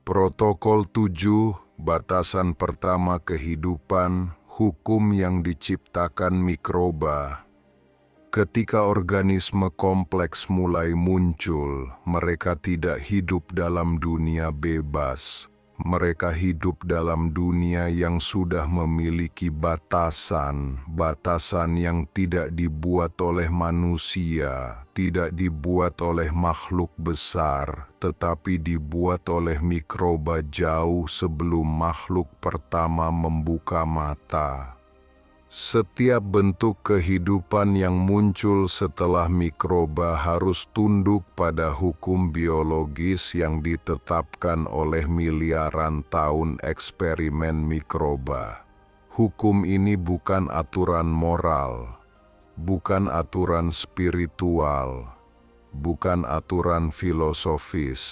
Protokol 7, batasan pertama kehidupan, hukum yang diciptakan mikroba. Ketika organisme kompleks mulai muncul, mereka tidak hidup dalam dunia bebas. Mereka hidup dalam dunia yang sudah memiliki batasan yang tidak dibuat oleh manusia, tidak dibuat oleh makhluk besar, tetapi dibuat oleh mikroba jauh sebelum makhluk pertama membuka mata. Setiap bentuk kehidupan yang muncul setelah mikroba harus tunduk pada hukum biologis yang ditetapkan oleh miliaran tahun eksperimen mikroba. Hukum ini bukan aturan moral, bukan aturan spiritual, bukan aturan filosofis.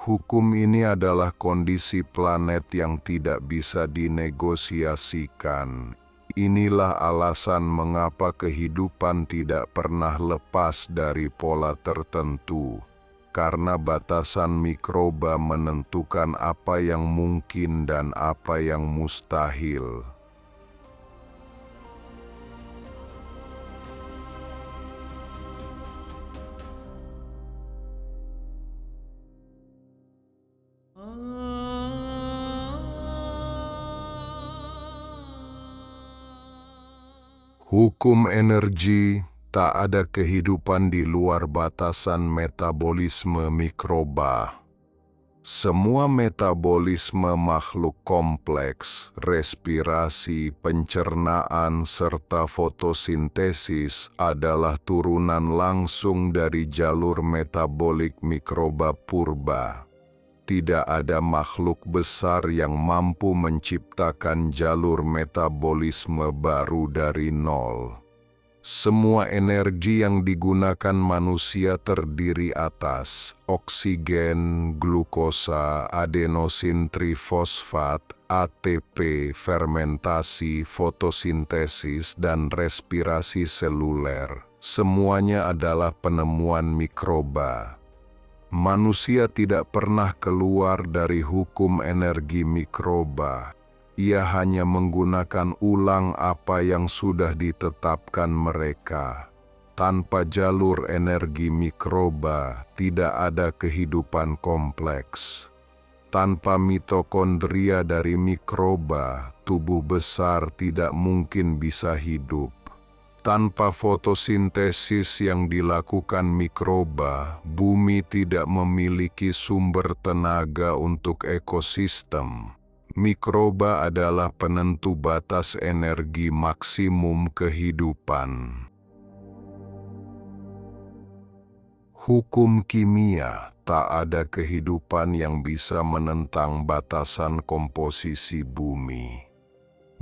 Hukum ini adalah kondisi planet yang tidak bisa dinegosiasikan. Inilah alasan mengapa kehidupan tidak pernah lepas dari pola tertentu, karena batasan mikroba menentukan apa yang mungkin dan apa yang mustahil. Hukum energi, tak ada kehidupan di luar batasan metabolisme mikroba. Semua metabolisme makhluk kompleks, respirasi, pencernaan, serta fotosintesis adalah turunan langsung dari jalur metabolik mikroba purba. Tidak ada makhluk besar yang mampu menciptakan jalur metabolisme baru dari nol. Semua energi yang digunakan manusia terdiri atas oksigen, glukosa, adenosin trifosfat, ATP, fermentasi, fotosintesis, dan respirasi seluler. Semuanya adalah penemuan mikroba. Manusia tidak pernah keluar dari hukum energi mikroba. Ia hanya menggunakan ulang apa yang sudah ditetapkan mereka. Tanpa jalur energi mikroba, tidak ada kehidupan kompleks. Tanpa mitokondria dari mikroba, tubuh besar tidak mungkin bisa hidup. Tanpa fotosintesis yang dilakukan mikroba, bumi tidak memiliki sumber tenaga untuk ekosistem. Mikroba adalah penentu batas energi maksimum kehidupan. Hukum kimia, tak ada kehidupan yang bisa menentang batasan komposisi bumi.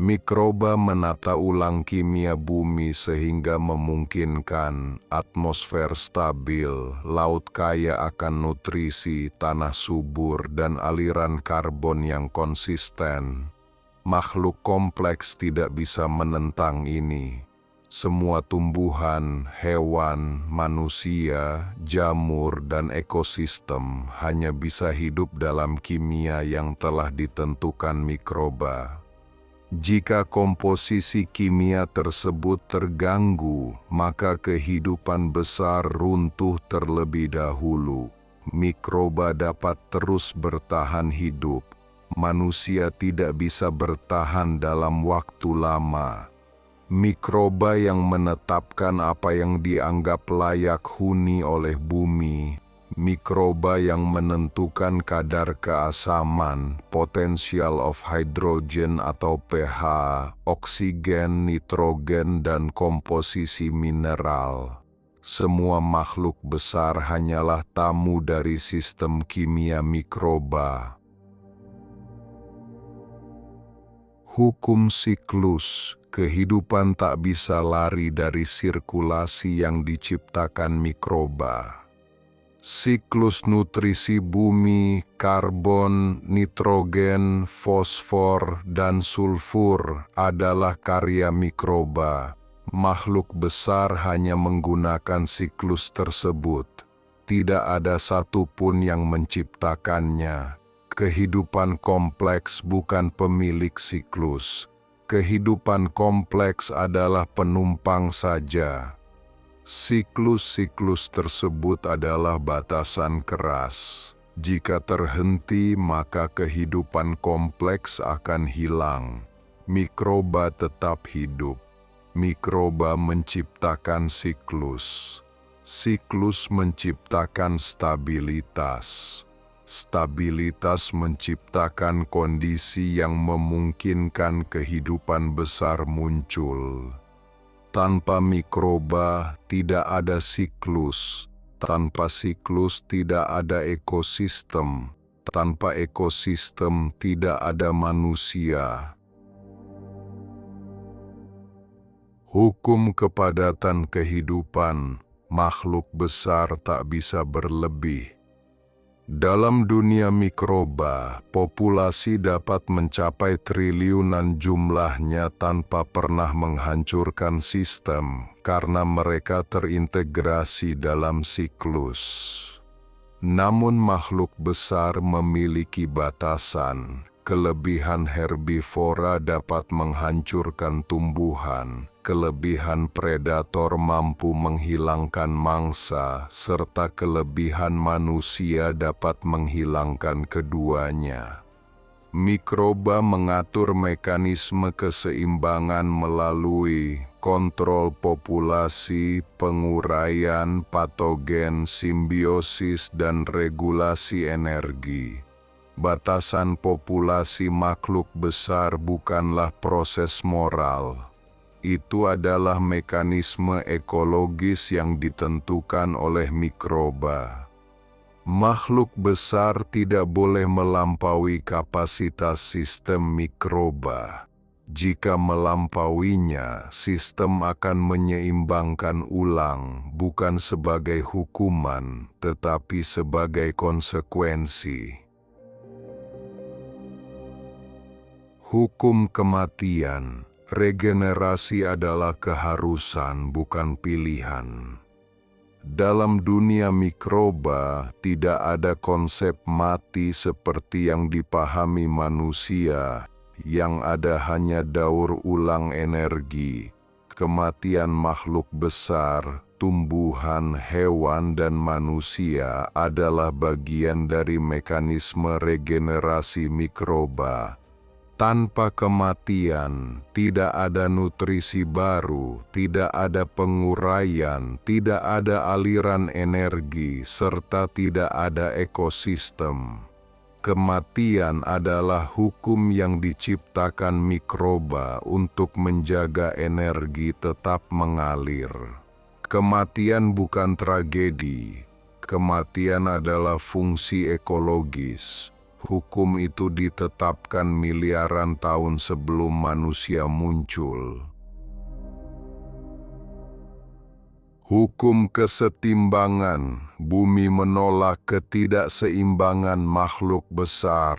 Mikroba menata ulang kimia bumi sehingga memungkinkan atmosfer stabil, laut kaya akan nutrisi, tanah subur, dan aliran karbon yang konsisten. Makhluk kompleks tidak bisa menentang ini. Semua tumbuhan, hewan, manusia, jamur, dan ekosistem hanya bisa hidup dalam kimia yang telah ditentukan mikroba. Jika komposisi kimia tersebut terganggu, maka kehidupan besar runtuh terlebih dahulu. Mikroba dapat terus bertahan hidup. Manusia tidak bisa bertahan dalam waktu lama. Mikroba yang menetapkan apa yang dianggap layak huni oleh bumi. Mikroba yang menentukan kadar keasaman, potential of hydrogen atau pH, oksigen, nitrogen, dan komposisi mineral. Semua makhluk besar hanyalah tamu dari sistem kimia mikroba. Hukum siklus, kehidupan tak bisa lari dari sirkulasi yang diciptakan mikroba. Siklus nutrisi bumi, karbon, nitrogen, fosfor, dan sulfur adalah karya mikroba. Makhluk besar hanya menggunakan siklus tersebut. Tidak ada satupun yang menciptakannya. Kehidupan kompleks bukan pemilik siklus. Kehidupan kompleks adalah penumpang saja. Siklus-siklus tersebut adalah batasan keras. Jika terhenti, maka kehidupan kompleks akan hilang. Mikroba tetap hidup. Mikroba menciptakan siklus. Siklus menciptakan stabilitas. Stabilitas menciptakan kondisi yang memungkinkan kehidupan besar muncul. Tanpa mikroba tidak ada siklus. Tanpa siklus tidak ada ekosistem. Tanpa ekosistem tidak ada manusia. Hukum kepadatan kehidupan, makhluk besar tak bisa berlebih. Dalam dunia mikroba, populasi dapat mencapai triliunan jumlahnya tanpa pernah menghancurkan sistem, karena mereka terintegrasi dalam siklus. Namun makhluk besar memiliki batasan. Kelebihan herbivora dapat menghancurkan tumbuhan. Kelebihan predator mampu menghilangkan mangsa, serta kelebihan manusia dapat menghilangkan keduanya. Mikroba mengatur mekanisme keseimbangan melalui kontrol populasi, penguraian patogen, simbiosis, dan regulasi energi. Batasan populasi makhluk besar bukanlah proses moral. Itu adalah mekanisme ekologis yang ditentukan oleh mikroba. Makhluk besar tidak boleh melampaui kapasitas sistem mikroba. Jika melampauinya, sistem akan menyeimbangkan ulang, bukan sebagai hukuman, tetapi sebagai konsekuensi. Hukum kematian. Regenerasi adalah keharusan, bukan pilihan. Dalam dunia mikroba, tidak ada konsep mati seperti yang dipahami manusia, yang ada hanya daur ulang energi. Kematian makhluk besar, tumbuhan, hewan, dan manusia adalah bagian dari mekanisme regenerasi mikroba. Tanpa kematian, tidak ada nutrisi baru, tidak ada penguraian, tidak ada aliran energi, serta tidak ada ekosistem. Kematian adalah hukum yang diciptakan mikroba untuk menjaga energi tetap mengalir. Kematian bukan tragedi. Kematian adalah fungsi ekologis. Hukum itu ditetapkan miliaran tahun sebelum manusia muncul. Hukum kesetimbangan, bumi menolak ketidakseimbangan makhluk besar.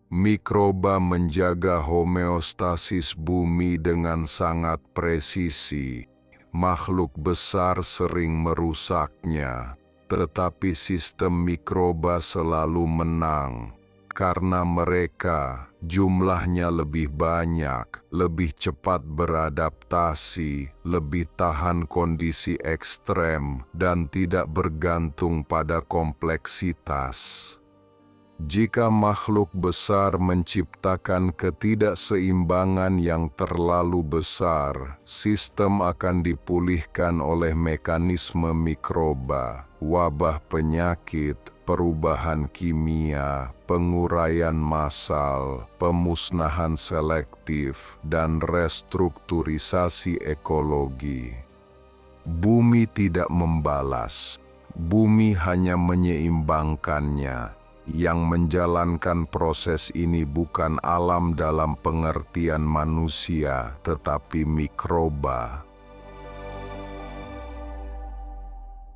Mikroba menjaga homeostasis bumi dengan sangat presisi. Makhluk besar sering merusaknya. Tetapi sistem mikroba selalu menang, karena mereka jumlahnya lebih banyak, lebih cepat beradaptasi, lebih tahan kondisi ekstrem, dan tidak bergantung pada kompleksitas. Jika makhluk besar menciptakan ketidakseimbangan yang terlalu besar, sistem akan dipulihkan oleh mekanisme mikroba, wabah penyakit, perubahan kimia, penguraian massal, pemusnahan selektif, dan restrukturisasi ekologi. Bumi tidak membalas, bumi hanya menyeimbangkannya. Yang menjalankan proses ini bukan alam dalam pengertian manusia, tetapi mikroba.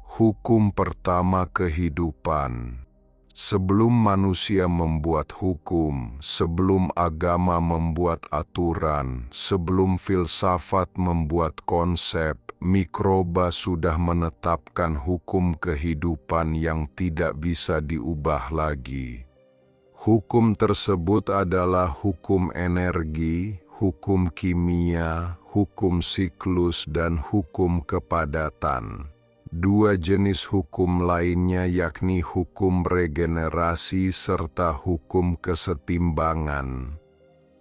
Hukum pertama kehidupan. Sebelum manusia membuat hukum, sebelum agama membuat aturan, sebelum filsafat membuat konsep, mikroba sudah menetapkan hukum kehidupan yang tidak bisa diubah lagi. Hukum tersebut adalah hukum energi, hukum kimia, hukum siklus, dan hukum kepadatan. Dua jenis hukum lainnya yakni hukum regenerasi serta hukum kesetimbangan.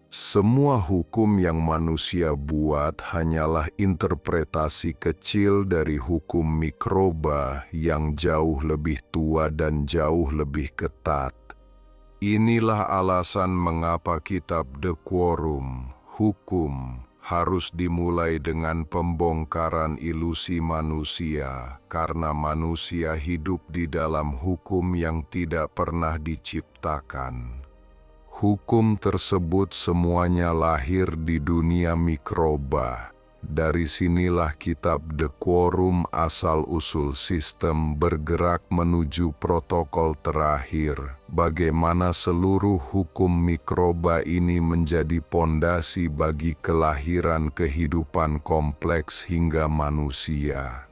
Semua hukum yang manusia buat hanyalah interpretasi kecil dari hukum mikroba yang jauh lebih tua dan jauh lebih ketat. Inilah alasan mengapa kitab The Quorum, Hukum, harus dimulai dengan pembongkaran ilusi manusia, karena manusia hidup di dalam hukum yang tidak pernah diciptakan. Hukum tersebut semuanya lahir di dunia mikroba. Dari sinilah kitab The Quorum asal-usul sistem bergerak menuju protokol terakhir, bagaimana seluruh hukum mikroba ini menjadi pondasi bagi kelahiran kehidupan kompleks hingga manusia.